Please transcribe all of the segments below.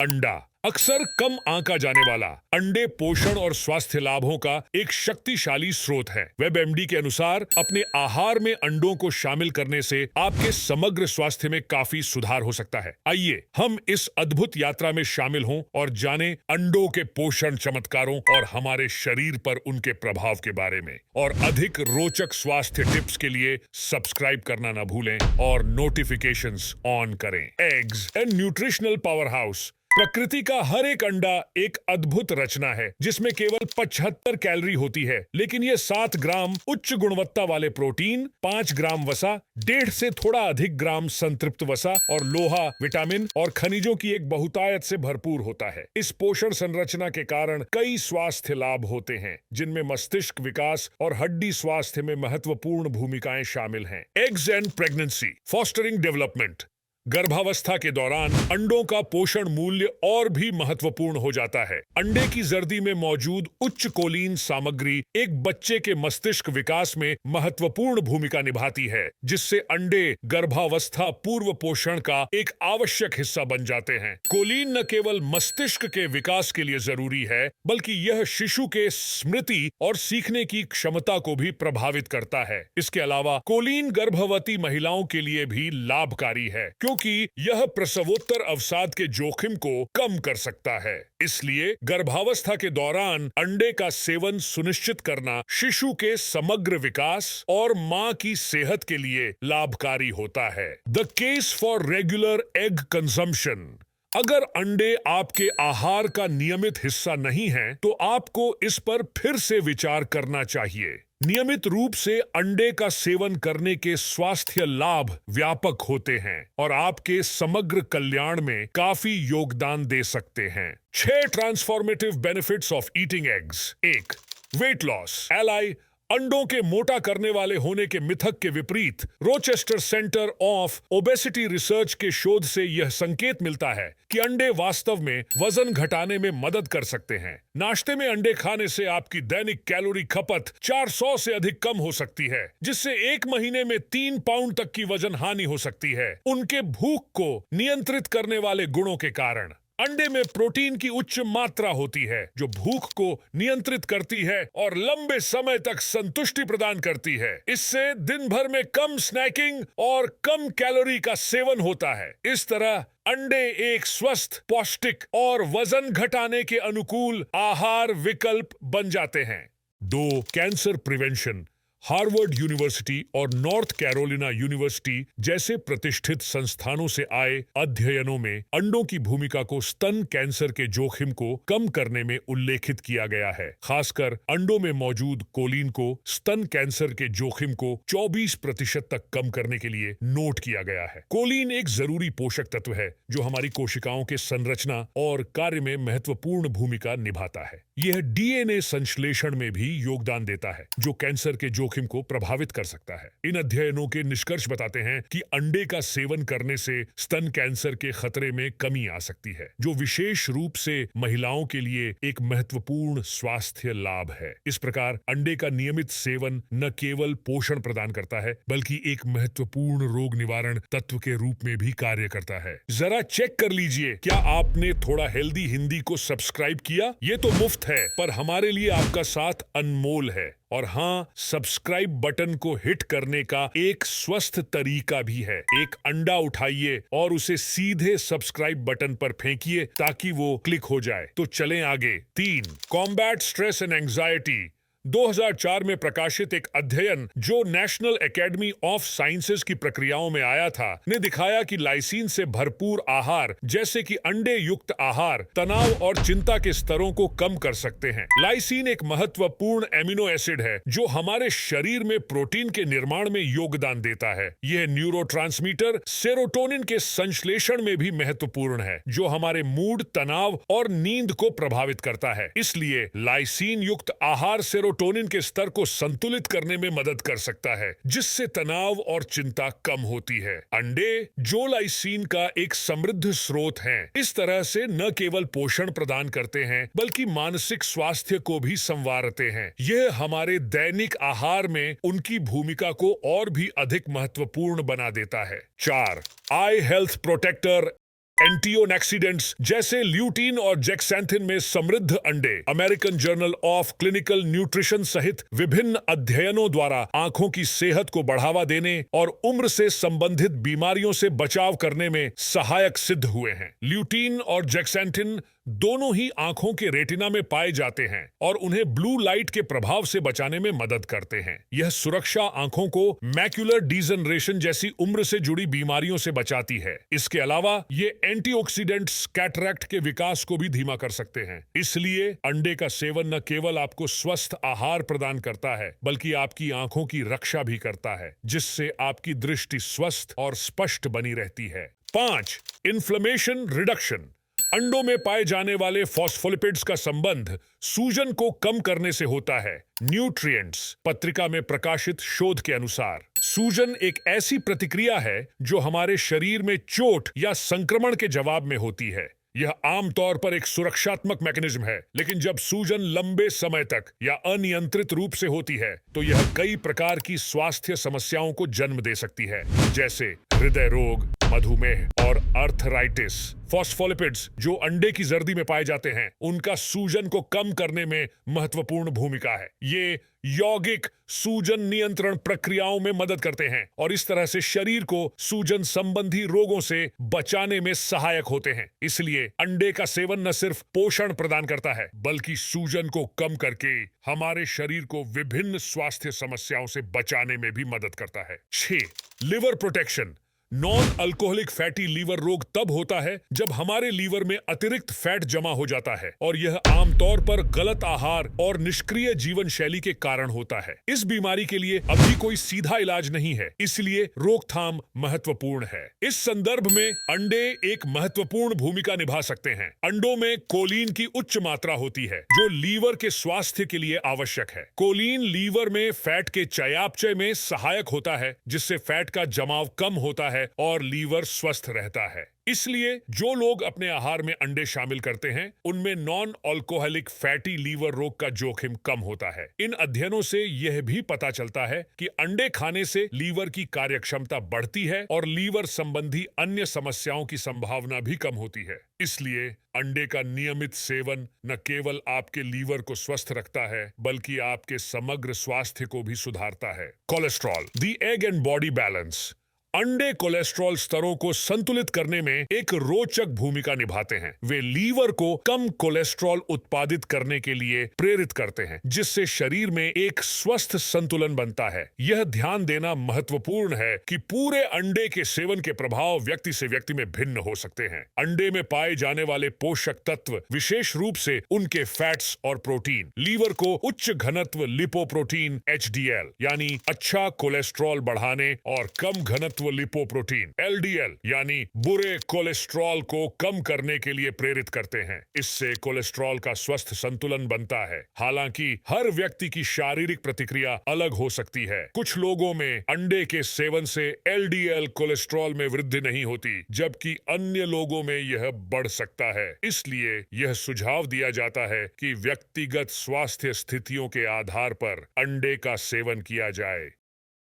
अंडा अक्सर कम आंका जाने वाला अंडे पोषण और स्वास्थ्य लाभों का एक शक्तिशाली स्रोत है। वेबएमडी के अनुसार अपने आहार में अंडों को शामिल करने से आपके समग्र स्वास्थ्य में काफी सुधार हो सकता है। आइए हम इस अद्भुत यात्रा में शामिल हों और जानें अंडों के पोषण चमत्कारों और हमारे शरीर पर उनके प्रभाव के बारे में। और अधिक रोचक स्वास्थ्य टिप्स के लिए सब्सक्राइब करना न भूलें और नोटिफिकेशंस ऑन करें। Eggs and nutritional power house. प्रकृति का हर एक अंडा एक अद्भुत रचना है जिसमें केवल 75 कैलोरी होती है, लेकिन ये 7 ग्राम उच्च गुणवत्ता वाले प्रोटीन, 5 ग्राम वसा, 1.5 से थोड़ा अधिक ग्राम संतृप्त वसा और लोहा, विटामिन और खनिजों की एक बहुतायत से भरपूर होता है। इस पोषण संरचना के कारण कई स्वास्थ्य लाभ होते हैं, जिनमें मस्तिष्क विकास और हड्डी स्वास्थ्य में महत्वपूर्ण भूमिकाएं शामिल हैं। Eggs and pregnancy fostering development. गर्भावस्था के दौरान अंडों का पोषण मूल्य और भी महत्वपूर्ण हो जाता है। अंडे की जर्दी में मौजूद उच्च कोलीन सामग्री एक बच्चे के मस्तिष्क विकास में महत्वपूर्ण भूमिका निभाती है, जिससे अंडे गर्भावस्था पूर्व पोषण का एक आवश्यक हिस्सा बन जाते हैं। कोलीन न केवल मस्तिष्क के विकास के लिए जरूरी है, बल्कि यह शिशु के स्मृति और सीखने की क्षमता को भी प्रभावित करता है। इसके अलावा कोलीन गर्भवती महिलाओं के लिए भी लाभकारी है, क्योंकि यह प्रसवोत्तर अवसाद के जोखिम को कम कर सकता है। इसलिए गर्भावस्था के दौरान अंडे का सेवन सुनिश्चित करना शिशु के समग्र विकास और मां की सेहत के लिए लाभकारी होता है। The case for regular egg consumption. अगर अंडे आपके आहार का नियमित हिस्सा नहीं हैं, तो आपको इस पर फिर से विचार करना चाहिए। नियमित रूप से अंडे का सेवन करने के स्वास्थ्य लाभ व्यापक होते हैं और आपके समग्र कल्याण में काफी योगदान दे सकते हैं। 6 transformative benefits of eating eggs. 1. Weight loss. एलआई अंडों के मोटा करने वाले होने के मिथक के विपरीत Rochester centre of obesity research के शोध से यह संकेत मिलता है कि अंडे वास्तव में वजन घटाने में मदद कर सकते हैं। नाश्ते में अंडे खाने से आपकी दैनिक कैलोरी खपत 400 से अधिक कम हो सकती है, जिससे एक महीने में 3 पाउंड तक की वजन हानि हो सकती है। उनके भूख को नियंत्रित करने वाले गुणों के कारण अंडे में प्रोटीन की उच्च मात्रा होती है, जो भूख को नियंत्रित करती है और लंबे समय तक संतुष्टि प्रदान करती है। इससे दिन भर में कम स्नैकिंग और कम कैलोरी का सेवन होता है। इस तरह अंडे एक स्वस्थ, पौष्टिक और वजन घटाने के अनुकूल आहार विकल्प बन जाते हैं। 2. Cancer prevention. हार्वर्ड यूनिवर्सिटी और नॉर्थ कैरोलिना यूनिवर्सिटी जैसे प्रतिष्ठित संस्थानों से आए अध्ययनों में अंडों की भूमिका को स्तन कैंसर के जोखिम को कम करने में उल्लेखित किया गया है। खासकर अंडों में मौजूद कोलीन को स्तन कैंसर के जोखिम को 24% तक कम करने के लिए नोट किया गया है। कोलीन एक जरूरी पोषक तत्व है जो हमारी कोशिकाओं के संरचना और कार्य में महत्वपूर्ण भूमिका निभाता है। यह डीएनए संश्लेषण में भी योगदान देता है, जो कैंसर के जोखिम को प्रभावित कर सकता है। इन अध्ययनों के निष्कर्ष बताते हैं कि अंडे का सेवन करने से स्तन कैंसर के खतरे में कमी आ सकती है, जो विशेष रूप से महिलाओं के लिए एक महत्वपूर्ण स्वास्थ्य लाभ है। इस प्रकार अंडे का नियमित सेवन न केवल पोषण प्रदान करता है, बल्कि एक महत्वपूर्ण रोग निवारण तत्व के रूप में भी कार्य करता है। जरा चेक कर लीजिए, क्या आपने थोड़ा हेल्दी हिंदी को सब्सक्राइब किया? ये तो मुफ्त है, पर हमारे लिए आपका साथ अनमोल है। और हाँ, सब्सक्राइब बटन को हिट करने का एक स्वस्थ तरीका भी है। एक अंडा उठाइए और उसे सीधे सब्सक्राइब बटन पर फेंकिए ताकि वो क्लिक हो जाए। तो चलें आगे। 3. Combat stress and anxiety. 2004 में प्रकाशित एक अध्ययन जो नेशनल एकेडमी ऑफ साइंसेज की प्रक्रियाओं में आया था, ने दिखाया कि लाइसीन से भरपूर आहार जैसे कि अंडे युक्त आहार तनाव और चिंता के स्तरों को कम कर सकते हैं। लाइसीन एक महत्वपूर्ण एमिनो एसिड है जो हमारे शरीर में प्रोटीन के निर्माण में योगदान देता है। यह न्यूरोट्रांसमीटर सेरोटोनिन के संश्लेषण में भी महत्वपूर्ण है, जो हमारे मूड, तनाव और नींद को प्रभावित करता है। इसलिए लाइसीन युक्त आहार सेरोटोनिन के स्तर को संतुलित करने में मदद कर सकता है, जिससे तनाव और चिंता कम होती है। अंडे जो लाइसीन का एक समृद्ध स्रोत हैं, इस तरह से न केवल पोषण प्रदान करते हैं, बल्कि मानसिक स्वास्थ्य को भी संवारते हैं। यह हमारे दैनिक आहार में उनकी भूमिका को और भी अधिक महत्वपूर्ण बना देता है। 4. आई हेल्थ प्रोटेक्टर एंटीओक्सीडेंट्स जैसे ल्यूटीन और जेक्सैंथिन में समृद्ध अंडे American journal of clinical nutrition सहित विभिन्न अध्ययनों द्वारा आंखों की सेहत को बढ़ावा देने और उम्र से संबंधित बीमारियों से बचाव करने में सहायक सिद्ध हुए हैं। ल्यूटीन और जेक्सैंथिन दोनों ही आंखों के रेटिना में पाए जाते हैं और उन्हें ब्लू लाइट के प्रभाव से बचाने में मदद करते हैं। यह सुरक्षा आंखों को मैक्युलर डीजनरेशन जैसी उम्र से जुड़ी बीमारियों से बचाती है। इसके अलावा ये एंटीऑक्सीडेंट्स कैटरैक्ट के विकास को भी धीमा कर सकते हैं। इसलिए अंडे का सेवन न केवल आपको स्वस्थ आहार प्रदान करता है बल्कि आपकी आंखों की रक्षा भी करता है, जिससे आपकी दृष्टि स्वस्थ और स्पष्ट बनी रहती है। 5. Inflammation reduction. अंडों में पाए जाने वाले फॉस्फोलिपिड्स का संबंध सूजन को कम करने से होता है। न्यूट्रिएंट्स पत्रिका में प्रकाशित शोध के अनुसार सूजन एक ऐसी प्रतिक्रिया है जो हमारे शरीर में चोट या संक्रमण के जवाब में होती है। यह आमतौर पर एक सुरक्षात्मक मैकेनिज्म है, लेकिन जब सूजन लंबे समय तक या अनियंत्रित रूप से होती है तो यह कई प्रकार की स्वास्थ्य समस्याओं को जन्म दे सकती है, जैसे हृदय रोग, मधुमेह और आर्थराइटिस। फॉस्फोलिपिड्स जो अंडे की जर्दी में पाए जाते हैं, उनका सूजन को कम करने में महत्वपूर्ण भूमिका है। ये यौगिक सूजन नियंत्रण प्रक्रियाओं में मदद करते हैं और इस तरह से शरीर को सूजन संबंधी रोगों से बचाने में सहायक होते हैं। इसलिए अंडे का सेवन न सिर्फ पोषण प्रदान करता है बल्कि सूजन को कम करके हमारे शरीर को विभिन्न स्वास्थ्य समस्याओं से बचाने में भी मदद करता है। 6. Liver protection. Non alcoholic fatty liver रोग तब होता है जब हमारे लीवर में अतिरिक्त फैट जमा हो जाता है और यह आमतौर पर गलत आहार और निष्क्रिय जीवन शैली के कारण होता है। इस बीमारी के लिए अभी कोई सीधा इलाज नहीं है, इसलिए रोकथाम महत्वपूर्ण है। इस संदर्भ में अंडे एक महत्वपूर्ण भूमिका निभा सकते हैं। अंडों में कोलीन की उच्च मात्रा होती है जो लीवर के स्वास्थ्य के लिए आवश्यक है। कोलीन लीवर में फैट के चयापचय में सहायक होता है, जिससे फैट का जमाव कम होता है और लीवर स्वस्थ रहता है। इसलिए जो लोग अपने आहार में अंडे शामिल करते हैं, उनमें नॉन अल्कोहलिक फैटी लीवर रोग का जोखिम कम होता है। इन अध्ययनों से यह भी पता चलता है कि अंडे खाने से लीवर की कार्यक्षमता बढ़ती है और लीवर संबंधी अन्य समस्याओं की संभावना भी कम होती है। इसलिए अंडे का नियमित सेवन न केवल आपके लीवर को स्वस्थ रखता है बल्कि आपके समग्र स्वास्थ्य को भी सुधारता है। Cholesterol. The egg and body balance. अंडे कोलेस्ट्रॉल स्तरों को संतुलित करने में एक रोचक भूमिका निभाते हैं। वे लीवर को कम कोलेस्ट्रॉल उत्पादित करने के लिए प्रेरित करते हैं, जिससे शरीर में एक स्वस्थ संतुलन बनता है। यह ध्यान देना महत्वपूर्ण है कि पूरे अंडे के सेवन के प्रभाव व्यक्ति से व्यक्ति में भिन्न हो सकते हैं। अंडे में पाए जाने वाले पोषक तत्व, विशेष रूप से उनके फैट्स और प्रोटीन, लीवर को उच्च घनत्व लिपोप्रोटीन HDL यानी अच्छा कोलेस्ट्रॉल बढ़ाने और कम घनत्व लिपोप्रोटीन LDL यानी बुरे कोलेस्ट्रॉल को कम करने के लिए प्रेरित करते हैं। इससे कोलेस्ट्रॉल का स्वस्थ संतुलन बनता है। हालांकि हर व्यक्ति की शारीरिक प्रतिक्रिया अलग हो सकती है। कुछ लोगों में अंडे के सेवन से LDL कोलेस्ट्रॉल में वृद्धि नहीं होती, जबकि अन्य लोगों में यह बढ़ सकता है। इसलिए यह सुझाव दिया जाता है कि व्यक्तिगत स्वास्थ्य स्थितियों के आधार पर अंडे का सेवन किया जाए।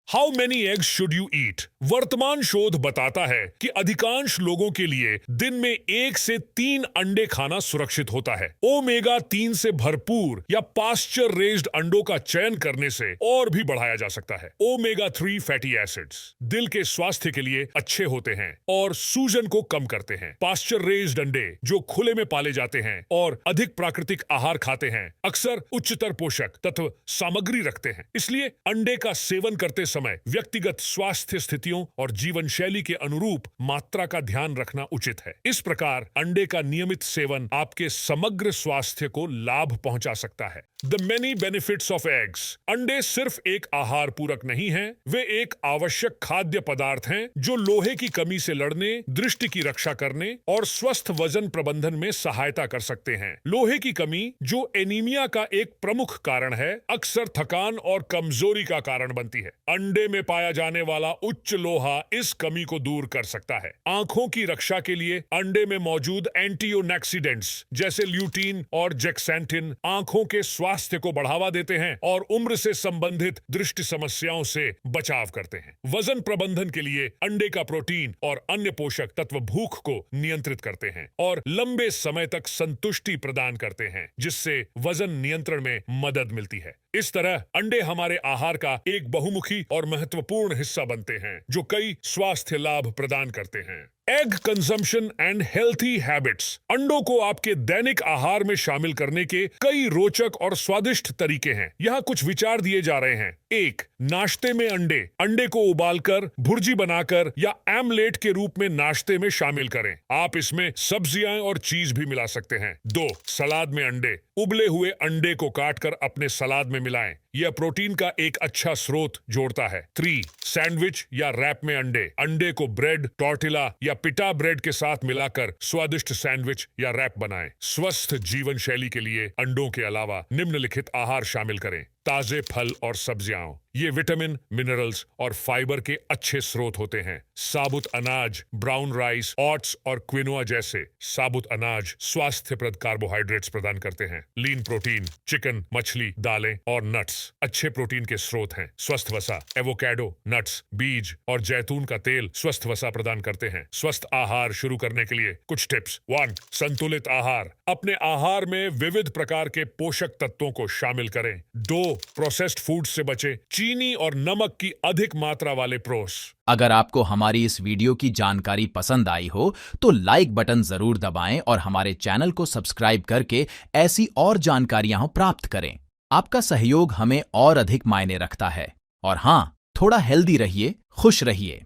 How many eggs should you eat? वर्तमान शोध बताता है कि अधिकांश लोगों के लिए दिन में 1 से 3 अंडे खाना सुरक्षित होता है। ओमेगा 3 से भरपूर या पास्चर रेज्ड अंडों का चयन करने से और भी बढ़ाया जा सकता है। ओमेगा 3 फैटी एसिड्स दिल के स्वास्थ्य के लिए अच्छे होते हैं और सूजन को कम करते हैं। पास्चर रेज्ड अंडे जो खुले में पाले जाते हैं और अधिक प्राकृतिक आहार खाते हैं, अक्सर उच्चतर पोषक तत्व सामग्री रखते हैं। इसलिए अंडे का सेवन करते समय व्यक्तिगत स्वास्थ्य स्थितियों और जीवन शैली के अनुरूप मात्रा का ध्यान रखना उचित है। इस प्रकार अंडे का नियमित सेवन आपके समग्र स्वास्थ्य को लाभ पहुंचा सकता है। The many benefits of eggs. अंडे सिर्फ एक आहार पूरक नहीं है, वे एक आवश्यक खाद्य पदार्थ हैं जो लोहे की कमी से लड़ने, दृष्टि की रक्षा करने और स्वस्थ वजन प्रबंधन में सहायता कर सकते हैं। लोहे की कमी, जो एनीमिया का एक प्रमुख कारण है, अक्सर थकान और कमजोरी का कारण बनती है। अंडे में पाया जाने वाला उच्च लोहा इस कमी को दूर कर सकता है। आंखों की रक्षा के लिए अंडे में मौजूद एंटीओक्सीडेंट्स जैसे ल्यूटीन और जेक्सेंटिन आंखों के स्वास्थ्य को बढ़ावा देते हैं और उम्र से संबंधित दृष्टि समस्याओं से बचाव करते हैं। वजन प्रबंधन के लिए अंडे का प्रोटीन और अन्य पोषक तत्व भूख को नियंत्रित करते हैं और लंबे समय तक संतुष्टि प्रदान करते हैं, जिससे वजन नियंत्रण में मदद मिलती है। इस तरह अंडे हमारे आहार का एक बहुमुखी और महत्वपूर्ण हिस्सा बनते हैं, जो कई स्वास्थ्य लाभ प्रदान करते हैं। Egg consumption and healthy habits. अंडों को आपके दैनिक आहार में शामिल करने के कई रोचक और स्वादिष्ट तरीके हैं। यहाँ कुछ विचार दिए जा रहे हैं। 1. नाश्ते में अंडे। अंडे को उबालकर, भुर्जी बनाकर या आमलेट के रूप में नाश्ते में शामिल करें। आप इसमें सब्जियां और चीज भी मिला सकते हैं। 2. सलाद में अंडे। उबले हुए अंडे को काटकर अपने सलाद में मिलाएं। यह प्रोटीन का एक अच्छा स्रोत जोड़ता है। 3. सैंडविच या रैप में अंडे। अंडे को ब्रेड, टॉर्टिला या पिटा ब्रेड के साथ मिलाकर स्वादिष्ट सैंडविच या रैप बनाएं। स्वस्थ जीवन शैली के लिए अंडों के अलावा निम्नलिखित आहार शामिल करें। ताजे फल और सब्जियां। ये विटामिन, मिनरल्स और फाइबर के अच्छे स्रोत होते हैं। साबुत अनाज, ब्राउन राइस, ओट्स और क्विनोआ जैसे साबुत अनाज स्वास्थ्यप्रद कार्बोहाइड्रेट्स प्रदान करते हैं। लीन प्रोटीन, चिकन, मछली, दालें और नट्स अच्छे प्रोटीन के स्रोत हैं। स्वस्थ वसा, एवोकाडो, नट्स, बीज और जैतून का तेल स्वस्थ वसा प्रदान करते हैं। स्वस्थ आहार शुरू करने के लिए कुछ टिप्स। 1. संतुलित आहार। अपने आहार में विविध प्रकार के पोषक तत्वों को शामिल करें। 2. प्रोसेस्ड फूड से बचें। चीनी और नमक की अधिक मात्रा वाले प्रोस। अगर आपको हमारी इस वीडियो की जानकारी पसंद आई हो तो लाइक बटन जरूर दबाएं और हमारे चैनल को सब्सक्राइब करके ऐसी और जानकारियां प्राप्त करें। आपका सहयोग हमें और अधिक मायने रखता है। और हाँ, थोड़ा हेल्दी रहिए, खुश रहिए।